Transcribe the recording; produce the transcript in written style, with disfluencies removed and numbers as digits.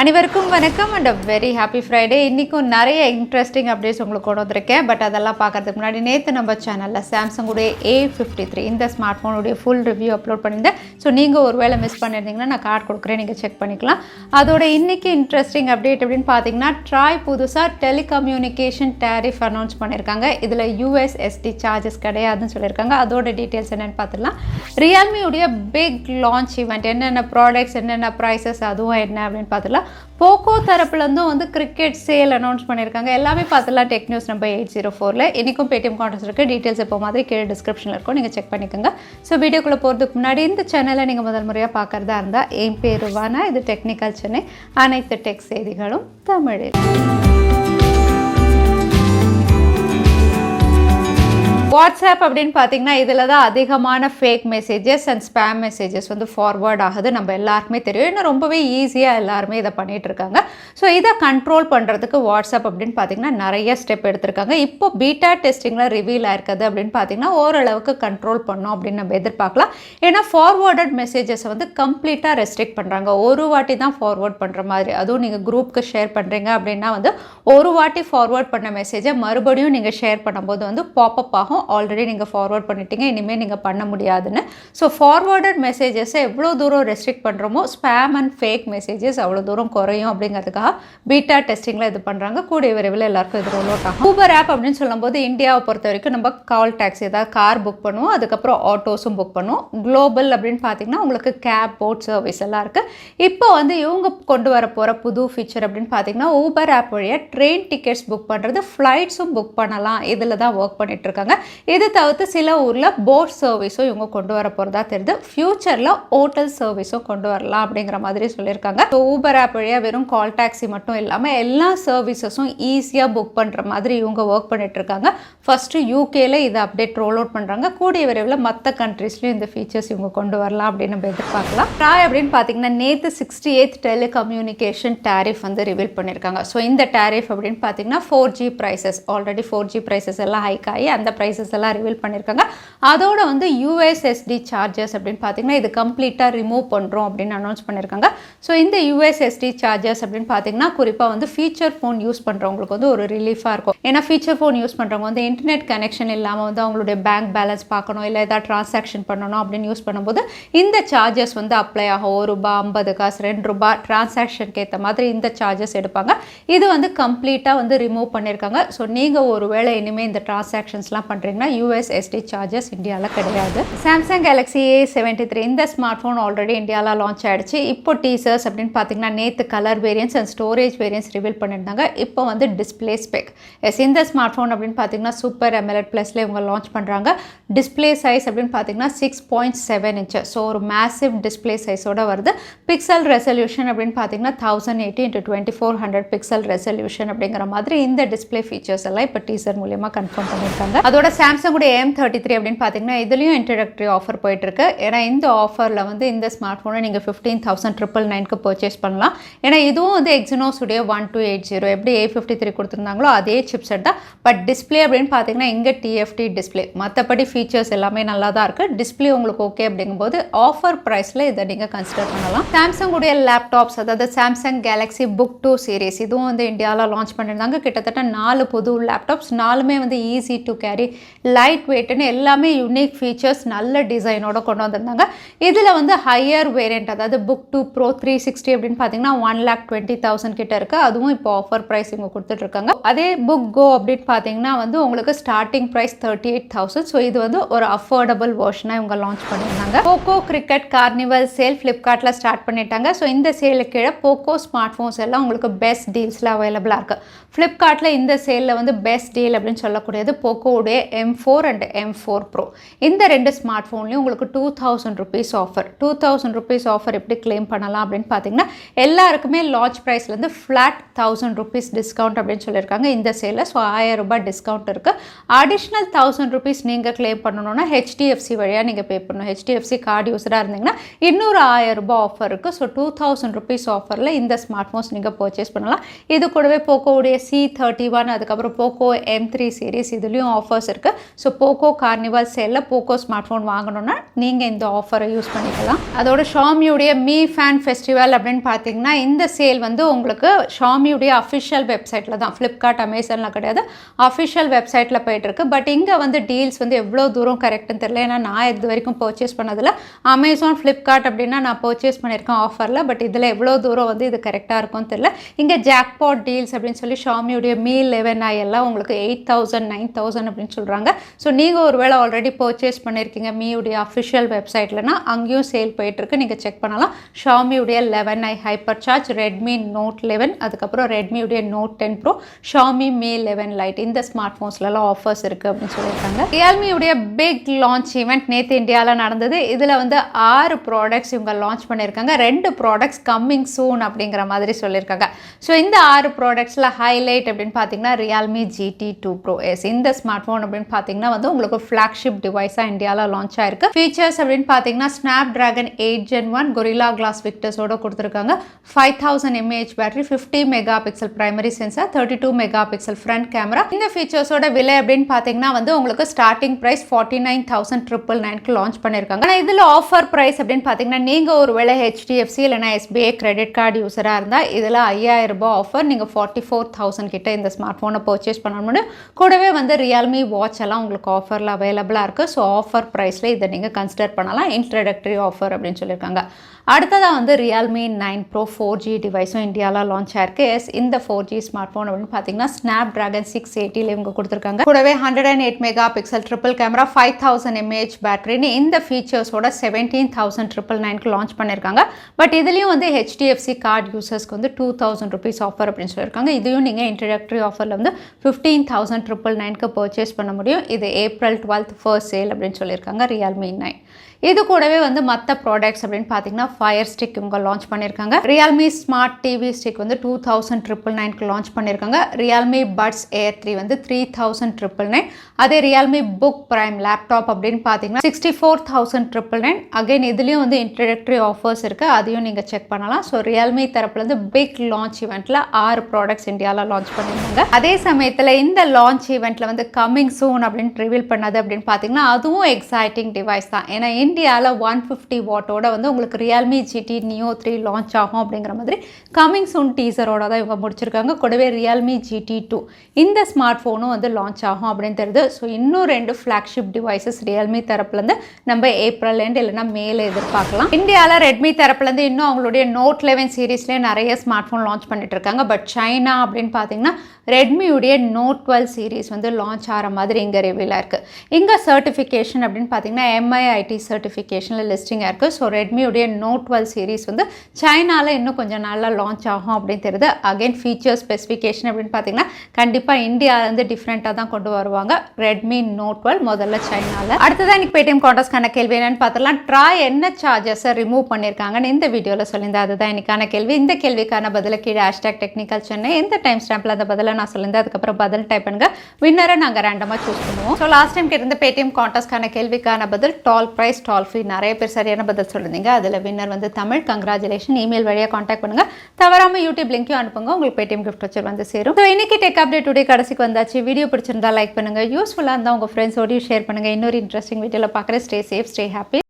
அனைவருக்கும் வணக்கம் and very happy Friday. இன்றைக்கும் நிறைய இன்ட்ரெஸ்டிங் அப்டேட்ஸ் உங்களுக்கு கொண்டு வந்திருக்கேன். பட் அதெல்லாம் பார்க்கறதுக்கு முன்னாடி நேற்று நம்ம சேனலில் சாம்சங்குடைய A53 இந்த ஸ்மார்ட் ஃபோனுடைய ஃபுல் ரிவ்யூ அப்லோட் பண்ணியிருந்தேன். ஸோ நீங்கள் ஒரு வேளை மிஸ் பண்ணியிருந்தீங்கன்னா நான் கார்டு கொடுக்குறேன், நீங்கள் செக் பண்ணிக்கலாம். அதோட இன்றைக்கி இன்ட்ரெஸ்டிங் அப்டேட் அப்படின்னு பார்த்தீங்கன்னா ட்ராய் புதுசாக டெலிகம்யூனிகேஷன் டேரிஃப் அனௌன்ஸ் பண்ணியிருக்காங்க. இதில் USSD சார்ஜஸ் கிடையாதுன்னு சொல்லியிருக்காங்க. அதோட டீட்டெயில்ஸ் என்னென்னு பார்த்துக்கலாம். ரியல்மியுடைய பிக் லான்ச் ஈவெண்ட், என்னென்ன ப்ராடக்ட்ஸ், என்னென்ன ப்ரைஸஸ், அதுவும் என்ன அப்படின்னு பார்த்துக்கலாம். போக்கோ தரப்புலேருந்தும் வந்து கிரிக்கெட் சேல் அனௌன்ஸ் பண்ணியிருக்காங்க. எல்லாமே பார்த்துலாம் டெக் நியூஸ் நம்பர் 804. இன்றைக்கும் பேடிஎம் கான்டெஸ்ட் இருக்குது. டீட்டெயில்ஸ் இப்போ மாதிரி கீழே டிஸ்கிரிப்ஷனில் இருக்கும், நீங்கள் செக் பண்ணிக்கோங்க. ஸோ வீடியோக்குள்ளே போகிறதுக்கு முன்னாடி இந்த சேனலை நீங்கள் முதல் முறையாக பார்க்குறதா இருந்தால் என் பேர் வானா, இது டெக்னிக்கல் சென்னை, அனைத்து டெக் செய்திகளும் தமிழில். வாட்ஸ்அப் அப்படின்னு பார்த்தீங்கன்னா இதில் தான் அதிகமான fake messages and spam messages வந்து ஃபார்வர்ட் ஆகுது. நம்ம எல்லாருக்குமே தெரியும். இன்னும் ரொம்பவே ஈஸியாக எல்லாருமே இதை பண்ணிகிட்டு இருக்காங்க. ஸோ இதை கண்ட்ரோல் பண்ணுறதுக்கு வாட்ஸ்அப் அப்படின்னு பார்த்தீங்கன்னா நிறைய ஸ்டெப் எடுத்திருக்காங்க. இப்போ பீட்டா டெஸ்டிங்கில் ரிவீல் ஆயிருக்குது அப்படின்னு பார்த்தீங்கன்னா ஓரளவுக்கு கண்ட்ரோல் பண்ணோம் அப்படின்னு நம்ம எதிர்பார்க்கலாம். ஏன்னா ஃபார்வர்டட் மெசேஜஸை வந்து கம்ப்ளீட்டாக ரெஸ்ட்ரிக்ட் பண்ணுறாங்க. ஒரு வாட்டி தான் ஃபார்வர்ட் பண்ணுற மாதிரி. அதுவும் நீங்கள் குரூப்புக்கு ஷேர் பண்ணுறீங்க அப்படின்னா வந்து ஒரு வாட்டி ஃபார்வர்ட் பண்ண மெசேஜை மறுபடியும் நீங்கள் ஷேர் பண்ணும்போது வந்து பாப்அப் ஆகும். ஆல்ரெடி நீங்கள் ஃபார்வர்ட் பண்ணிட்டீங்க, இனிமேல் நீங்கள் பண்ண முடியாதுன்னு. ஸோ ஃபார்வர்டட் மெசேஜஸை எவ்வளோ தூரம் ரெஸ்ட்ரிக்ட் பண்ணுறோமோ ஸ்பேம் அண்ட் ஃபேக் மெசேஜஸ் அவ்வளோ தூரம் குறையும் அப்படிங்கிறதுக்காக பீட்டா டெஸ்டிங்கில் இது பண்ணுறாங்க. கூடிய விரைவில் எல்லாருக்கும் இது ரோல் அவுட் ஆகும். ஊபர் ஆப் அப்படின்னு சொல்லும்போது இந்தியாவை பொறுத்த வரைக்கும் நம்ம கால் டாக்ஸி, ஏதாவது கார் புக் பண்ணுவோம், அதுக்கப்புறம் ஆட்டோஸும் புக் பண்ணுவோம். குளோபல் அப்படின்னு பார்த்தீங்கன்னா உங்களுக்கு கேப், போட் சர்வீஸ் எல்லாம் இருக்குது. இப்போ வந்து இவங்க கொண்டு வர போகிற புது ஃபீச்சர் அப்படின்னு பார்த்தீங்கன்னா ஊபர் ஆப் வழியாக ட்ரெயின் டிக்கெட்ஸ் புக் பண்ணுறது, ஃப்ளைட்ஸும் புக் பண்ணலாம். இதில் தான் ஒர்க் பண்ணிட்டு இருக்காங்க. இது தவிர்த்து சில ஊரில் போட் சர்வீஸும் இவங்க கொண்டு வர போகிறதா தெரியுது. ஃபியூச்சரில் ஹோட்டல் சர்வீஸும் கொண்டு வரலாம் அப்படிங்கிற மாதிரி சொல்லியிருக்காங்க. ஸோ ஊபர் ஆப் வழியாக வெறும் கால் டாக்ஸி மட்டும் இல்லாமல் எல்லா சர்வீசஸும் ஈஸியாக புக் பண்ணுற மாதிரி இவங்க ஒர்க் பண்ணிட்டு இருக்காங்க. ஃபர்ஸ்ட் யூகேல இதை அப்டேட் ரோல் அவுட் பண்ணுறாங்க. கூடிய விரைவில் மற்ற கண்ட்ரீஸ்லையும் இந்த ஃபீச்சர்ஸ் இவங்க கொண்டு வரலாம் அப்படின்னு நம்ம எதிர்பார்க்கலாம். ட்ராய் அப்படின்னு பார்த்தீங்கன்னா நேற்று 68th டெலிகம்யூனிகேஷன் டேரிஃப் வந்து ரிவீல் பண்ணியிருக்காங்க. ஸோ இந்த டேரிஃப் அப்படின்னு பார்த்தீங்கன்னா 4G prices, already 4G prices எல்லாம் ஹைக் ஆகி அந்த ப்ரைஸஸ் எல்லாம் ரிவீல் பண்ணியிருக்காங்க. அதோட வந்து USSD சார்ஜஸ் அப்படின்னு பார்த்தீங்கன்னா இது கம்ப்ளீட்டாக ரிமூவ் பண்ணுறோம் அப்படின்னு அனௌன்ஸ் பண்ணியிருக்காங்க. ஸோ இந்த USSD சார்ஜஸ் அப்படின்னு பார்த்தீங்கன்னா குறிப்பாக வந்து ஃபீச்சர் ஃபோன் யூஸ் பண்ணுறவங்களுக்கு வந்து ஒரு ரிலீஃபாக இருக்கும். ஏன்னா ஃபீச்சர் ஃபோன் யூஸ் பண்ணுறவங்க வந்து இன்டர்நெட் கனெக்ஷன் இல்லாமல் வந்து அவங்களுடைய பேங்க் பேலன்ஸ் பார்க்கணும், இல்லை ஏதாவது ட்ரான்சாக்ஷன் பண்ணணும் அப்படின்னு யூஸ் பண்ணும்போது இந்த சார்ஜஸ் வந்து அப்ளை ஆகும். ₹1, 50 காசு, ₹2 டிரான்சாக்ஷனுக்கு ஏற்ற மாதிரி இந்த சார்ஜஸ் எடுப்பாங்க. இது வந்து கம்ப்ளீட்டாக வந்து ரிமூவ் பண்ணியிருக்காங்க. ஸோ நீங்கள் ஒரு வேளை இனிமேல் இந்த டிரான்சாக்ஷன்ஸ்லாம் பண்ணுறீங்கன்னா USSD சார்ஜஸ் இந்தியாவில் கிடையாது. சாம்சங் Galaxy A73 இந்த ஸ்மார்ட் ஃபோன் ஆல்ரெடி இந்தியாவில் லான்ச் ஆகிடுச்சு. இப்போ டீசர்ஸ் அப்படின்னு பார்த்தீங்கன்னா நேற்று colour variance and storage variance reveal பண்ணியிருந்தாங்க. இப்போ வந்து டிஸ்பிளே ஸ்பெக். இந்த ஸ்மார்ட் ஃபோன் அப்படின்னு பார்த்தீங்கன்னா சூப்பர் AMOLED ப்ளஸில் இவங்க லான்ச் பண்ணுறாங்க. டிஸ்பிளே சைஸ் அப்படின்னு பார்த்தீங்கன்னா 6.7 inches. ஸோ ஒரு மேசிவ் டிஸ்பிளே சைஸோட வருது. பிக்சல் ரெசல்யூஷன் அப்படின்னு பார்த்தீங்கன்னா 1080 x 2400 பிக்சல் ரெசல்யூஷன் அப்படிங்கிற மாதிரி இந்த டிஸ்பிளே ஃபீச்சர்ஸ் எல்லாம் இப்போ டீசர் மூலியமாக கன்ஃபார்ம் பண்ணியிருக்காங்க. அதோட சாம்சங்குடைய M33 அப்படின்னு பார்த்தீங்கன்னா இதுலேயும் இன்ட்ரடக்டரி ஆஃபர் போயிட்டுருக்கு. ஏன்னா இந்த ஆஃபரில் வந்து இந்த ஸ்மார்ட் ஃபோனை நீங்கள் 15,999க்கு பர்ச்சேஸ் பண்ணலாம். ஏன்னா இதுவும் வந்து எக்ஸினோஸுடைய 1280 எப்படி A53 கொடுத்துருந்தாங்களோ அதே சிப் செட் தான். பட் டிஸ்பிளே அப்படின்னு பார்த்தீங்கன்னா இங்கே TFT டிஸ்பிளே, மற்றபடி ஃபீச்சர்ஸ் எல்லாமே நல்லா தான் இருக்குது. டிஸ்பிளே உங்களுக்கு ஓகே அப்படிங்கும்போது ஆஃபர் ப்ரைஸில் இதை நீங்கள் கன்சிடர் பண்ணலாம். சாம்சங்குடைய லேப்டாப்ஸ், அதாவது சாம்சங் Galaxy Book 2 சீரீஸ், இதுவும் வந்து இந்தியாவில் லான்ச் பண்ணியிருந்தாங்க. கிட்டத்தட்ட 4 புது லேப்டாப்ஸ், 4மே வந்து ஈஸி டு கேரி, லைட் வெயிட்னு எல்லாமே யூனிக் ஃபீச்சர்ஸ், நல்ல டிசைனோட கொண்டு வந்திருந்தாங்க. இதில் வந்து ஹையர் வேரியண்ட், அதாவது புக் 2 Pro 360 அப்படின்னு பார்த்தீங்கன்னா 1,20,000 கிட்ட இருக்குது. அதுவும் இப்போ ஆஃபர் ப்ரைஸ் இவங்க கொடுத்துட்ருக்காங்க. அதே புக் கோ அப்படின்னு பார்த்தீங்கன்னா வந்து உங்களுக்கு ஸ்டார்டிங் ப்ரைஸ் 38,000. ஸோ இது வந்து ஒரு அஃபோர்டபுள் வெர்ஷனாக இவங்க லான்ச் பண்ணியிருந்தாங்க. போக்கோ கிரிக்கெட் கார்னிவல் சேல் ஃப்ளிப்கார்ட்டில் ஸ்டார்ட் பண்ணிட்டாங்க. ஸோ இந்த சேலுக்கு கீழே போக்கோ ஸ்மார்ட் ஃபோன்ஸ் எல்லாம் உங்களுக்கு பெஸ்ட் டீல்ஸில் அவைலபிளாக இருக்குது. ஃப்ளிப்கார்ட்டில் இந்த சேலில் வந்து பெஸ்ட் டீல் அப்படின்னு சொல்லக்கூடியது போக்கோவுடைய M4 அண்ட் M4 Pro. இந்த ரெண்டு ஸ்மார்ட் ஃபோன்லேயும் உங்களுக்கு ₹2,000 ஆஃபர். ₹2,000 ஆஃபர் எப்படி கிளைம் பண்ணலாம் அப்படின்னு பார்த்தீங்கன்னா எல்லாருக்குமே லான்ச் ப்ரைஸ்லேருந்து ஃப்ளாட் ₹1,000 டிஸ்கவுண்ட் அப்படின்னு சொல்லியிருக்காங்க இந்த சேலில். ஸோ ₹1000 டிஸ்கவுண்ட் இருக்குது. அடிஷ்னல் ₹1,000 நீங்கள் கிளைம் பண்ணணும்னா HDFC வழியாக நீங்கள் பே பண்ணணும். HDFC கார்டு யூஸராக இருந்தீங்கன்னா இன்னொரு ₹1000 ஆஃபர் இருக்குது. ஸோ ₹2,000 ஆஃபரில் இந்த ஸ்மார்ட் ஃபோன்ஸ் நீங்கள் பர்ச்சேஸ் பண்ணலாம். இது கூடவே போக்கோவுடைய C31, அதுக்கப்புறம் போக்கோ M3 சீரிஸ், இதுலேயும் ஆஃபர்ஸ் இருக்குது. ஆரம்பிச்சிருக்கு. ஸோ போக்கோ கார்னிவல் சேலில் போக்கோ ஸ்மார்ட் ஃபோன் வாங்கணுன்னா நீங்கள் இந்த ஆஃபரை யூஸ் பண்ணிக்கலாம். அதோட ஷாமியுடைய மீ ஃபேன் ஃபெஸ்டிவல் அப்படின்னு பார்த்தீங்கன்னா இந்த சேல் வந்து உங்களுக்கு ஷாமியுடைய அஃபிஷியல் வெப்சைட்டில் தான், ஃப்ளிப்கார்ட் அமேசானில் கிடையாது, அஃபிஷியல் வெப்சைட்டில் போயிட்டுருக்கு. பட் இங்கே வந்து டீல்ஸ் வந்து எவ்வளோ தூரம் கரெக்டுன்னு தெரியல. ஏன்னா நான் இது வரைக்கும் பர்ச்சேஸ் பண்ணதில் அமேசான் ஃப்ளிப்கார்ட் அப்படின்னா நான் பர்ச்சேஸ் பண்ணியிருக்கேன் ஆஃபரில். பட் இதில் எவ்வளோ தூரம் வந்து இது கரெக்டாக இருக்கும்னு தெரியல. இங்கே ஜாக்பாட் டீல்ஸ் அப்படின்னு சொல்லி ஷாமியுடைய மீ 11i எல்லாம் உங்களுக்கு 8,000 9,000 அப்படின்னு சொல்கிறாங்க. ஸோ நீங்கள் ஒருவேளை ஆல்ரெடி பர்ச்சேஸ் பண்ணியிருக்கீங்க மீயுடைய அஃபிஷியல் வெப்சைட்லனா அங்கேயும் சேல் போயிட்டுருக்கு, நீங்கள் செக் பண்ணலாம். ஷாமியுடைய 11i hyper charge, Redmi Note 11, அதுக்கப்புறம் ரெட்மியுடைய Note 10 Pro, Xiaomi Mi 11 Lite, இந்த ஸ்மார்ட் ஃபோன்ஸ்லாம் ஆஃபர்ஸ் இருக்குது அப்படின்னு சொல்லியிருக்காங்க. ரியல்மியுடைய பிக் லான்ச் ஈவெண்ட் நேற்று இந்தியாவில் நடந்தது. இதில் வந்து 6 ப்ராடக்ட்ஸ் இவங்க லான்ச் பண்ணியிருக்காங்க. 2 ப்ராடக்ட்ஸ் கம்மிங் சூன் அப்படிங்கிற மாதிரி சொல்லியிருக்காங்க. ஸோ இந்த 6 ப்ராடக்ட்ஸில் ஹைலைட் அப்படின்னு பார்த்தீங்கன்னா ரியல்மி GT2 Pro S. இந்த ஸ்மார்ட் ஃபோன் அப்படின்னு பார்த்தீங்கன்னா வந்து உங்களுக்கு ஃப்ளாக்ஷிப் டிவைஸாக இந்தியாவில் லான்ச் ஆயிருக்கு. ஃபீச்சர்ஸ் அப்படின்னு பார்த்தீங்கன்னா Snapdragon 8 Gen 1 Gorilla Glass விக்டர்ஸோட கொடுத்துருக்காங்க. 5000 mAh battery, 50 megapixel primary sensor, 32 megapixel front camera. இந்த ஃபீச்சர்ஸோட விலை அப்படின்னு பார்த்தீங்கன்னா வந்து உங்களுக்கு ஸ்டார்டிங் ப்ரைஸ் 49,999 லான்ச் பண்ணியிருக்காங்க. ஆனால் இதில் ஆஃபர் ப்ரைஸ் அப்படின்னு பார்த்தீங்கன்னா நீங்கள் ஒரு வேளை HDFC இல்லைனா SBI கிரெடிட் கார்டு யூஸராக இருந்தால் இதில் 5000 ரூபாய் ஆஃபர், நீங்கள் 44,000 கிட்ட இந்த ஸ்மார்ட் ஃபோனை பர்ச்சேஸ் பண்ண முடியும். கூடவே வந்து ரியல்மி வாட்ச் எல்லாம் உங்களுக்கு ஆஃபரில் அவைலபிளாக இருக்குது. ஸோ ஆஃபர் ப்ரைஸில் இதை நீங்கள் கன்சிடர் பண்ணலாம். இன்ட்ரடக்டரி ஆஃபர் அப்படின்னு சொல்லியிருக்காங்க. அடுத்ததாக வந்து ரியல்மி 9 Pro 4G டிவைஸும் இந்தியாவில் லான்ச் ஆயிருக்கு. இந்த 4G ஸ்மார்ட் ஃபோன் அப்படின்னு பார்த்தீங்கன்னா ஸ்னாப் டிராகன் 680 இவங்க கொடுத்துருக்காங்க. கூடவே 108 mega pixel triple camera, 5000 mAh பேட்டரின்னு இந்த ஃபீச்சர்ஸோட 17,999 லான்ச் பண்ணியிருக்காங்க. பட் இதுலேயும் வந்து HDFC கார்டு யூசர்ஸ்க்கு வந்து 2,000 rupees ஆஃபர் அப்படின்னு சொல்லியிருக்காங்க. இதையும் நீங்கள் இன்ட்ரடக்டரி ஆஃபரில் வந்து 15,999 பர்ச்சேஸ் பண்ண முடியும். இது April 12th ஃபர்ஸ்ட் சேல் அப்படின்னு சொல்லியிருக்காங்க ரியல்மி 9. இது கூடவே வந்து மற்ற ப்ராடக்ட்ஸ் அப்படின்னு பார்த்தீங்கன்னா ஃபயர் ஸ்டிக் இவங்க லான்ச் பண்ணியிருக்காங்க. ரியல்மி ஸ்மார்ட் டிவி ஸ்டிக் வந்து 2,999 லான்ச் பண்ணியிருக்காங்க. ரியல்மி பட்ஸ் ஏர் 3 வந்து 3,999. அதே ரியல்மி புக் பிரைம் லேப்டாப் அப்படின்னு பார்த்தீங்கன்னா 64,999. அகைன் இதுலேயும் வந்து இன்ட்ரடக்டரி ஆஃபர்ஸ் இருக்குது, அதையும் நீங்கள் செக் பண்ணலாம். ஸோ ரியல்மி தரப்புலேருந்து பிக் லான்ச் ஈவெண்ட்டில் 6 ப்ராடக்ட்ஸ் இந்தியாவில் லான்ச் பண்ணியிருந்தாங்க. அதே சமயத்தில் இந்த லான்ச் ஈவெண்ட்டில் வந்து கம்மிங் சூன் அப்படின்னு ரிவீல் பண்ணது அப்படின்னு பார்த்தீங்கன்னா அதுவும் எக்ஸைட்டிங் டிவைஸ் தான். ஏன்னா இந்தியாவில் 150 வாட்டோட வந்து உங்களுக்கு ரியல்மி GT Neo 3 லான்ச் ஆகும் அப்படிங்கிற மாதிரி கமிங் சூன் டீசரோட தான் இவங்க முடிச்சிருக்காங்க. கூடவே ரியல்மி GT2 இந்த ஸ்மார்ட் ஃபோனும் வந்து லான்ச் ஆகும் அப்படின்னு தெரியுது. ஸோ இன்னும் 2 ஃப்ளாக்ஷிப் டிவைசஸ் ரியல்மி தரப்புலேருந்து நம்ம ஏப்ரல் எண்ட் இல்லைனா மேலே எதிர்பார்க்கலாம். இந்தியாவில் ரெட்மி தரப்புலேருந்து இன்னும் அவங்களுடைய நோட் 11 சீரீஸ்லேயே நிறைய ஸ்மார்ட் ஃபோன் லான்ச் பண்ணிட்டு இருக்காங்க. பட் சைனா அப்படின்னு பார்த்தீங்கன்னா ரெட்மியுடைய நோட் 12 சீரீஸ் வந்து லான்ச் ஆகிற மாதிரி இங்கே ரிவீலாக இருக்குது. இங்கே சர்டிஃபிகேஷன் அப்படின்னு பார்த்தீங்கன்னா MIIT சர்டிஃபிகேஷனில் லிஸ்டிங்காக இருக்குது. ஸோ ரெட்மியுடைய நோட் 12 சீரீஸ் வந்து சைனாவில் இன்னும் கொஞ்சம் நாளில் லான்ச் ஆகும் அப்படின்னு தெரியுது. அகைன் ஃபீச்சர் ஸ்பெசிஃபிகேஷன் அப்படின்னு பார்த்தீங்கன்னா கண்டிப்பாக இந்தியாவிலேருந்து டிஃப்ரெண்ட்டாக தான் கொண்டு வருவாங்க. ரெட்மி நோட் 12 முதல்ல சைனாவில். அடுத்ததான் இன்னைக்கு பேடிஎம் கான்டெஸ்ட்கான கேள்வி என்னன்னு பார்த்தலாம். ட்ராய் என்ன சார்ஜஸை ரிமூவ் பண்ணியிருக்காங்கன்னு இந்த வீடியோவில் சொல்லியிருந்தேன். அதுதான் இன்னைக்கான கேள்வி. இந்த கேள்விக்கான பதில கீழே #டெக்னிக்கல் சென்னை எந்த டைம் ஸ்டாம்பில் அந்த பதிலை நான் சொல்லியிருந்தேன். அதுக்கப்புறம் பதில் டைப் பண்ணுங்க. வின்னரை நாங்கள் ரேண்டமாக சூஸ் பண்ணுவோம். ஸோ லாஸ்ட் டைம் கேட்டிருந்த பேடிஎம் கான்டெஸ்ட்கான கேள்விக்கான பதில் டால் பிரைஸ் டால் ஃப்ரீ. நிறைய பேர் சரியான பதில் சொல்லியிருந்தீங்க. அதில் வின்னர் வந்து தமிழ். கங்க்ராச்சுலேஷன். இமெயில் வழியாக காண்டாக்ட் பண்ணுங்க. தவறாமல் யூடியூப் லிங்க்கையும் அனுப்புங்க. உங்களுக்கு பேடிஎம் கிஃப்ட் வச்சு வந்து சேரும். ஸோ இன்னைக்கு டெக் அப்டேட் டுடே கடைசிக்கு வந்தாச்சு. வீடியோ பிடிச்சிருந்தா லைக் பண்ணுங்க. யூஸ்ஃபுல்லாக இருந்தால் உங்கள் ஃப்ரெண்ட்ஸோடையும் ஷேர் பண்ணுங்க. இன்னொரு இன்ட்ரெஸ்டிங் வீடியோவில் பார்க்குறேன். Stay safe, stay happy.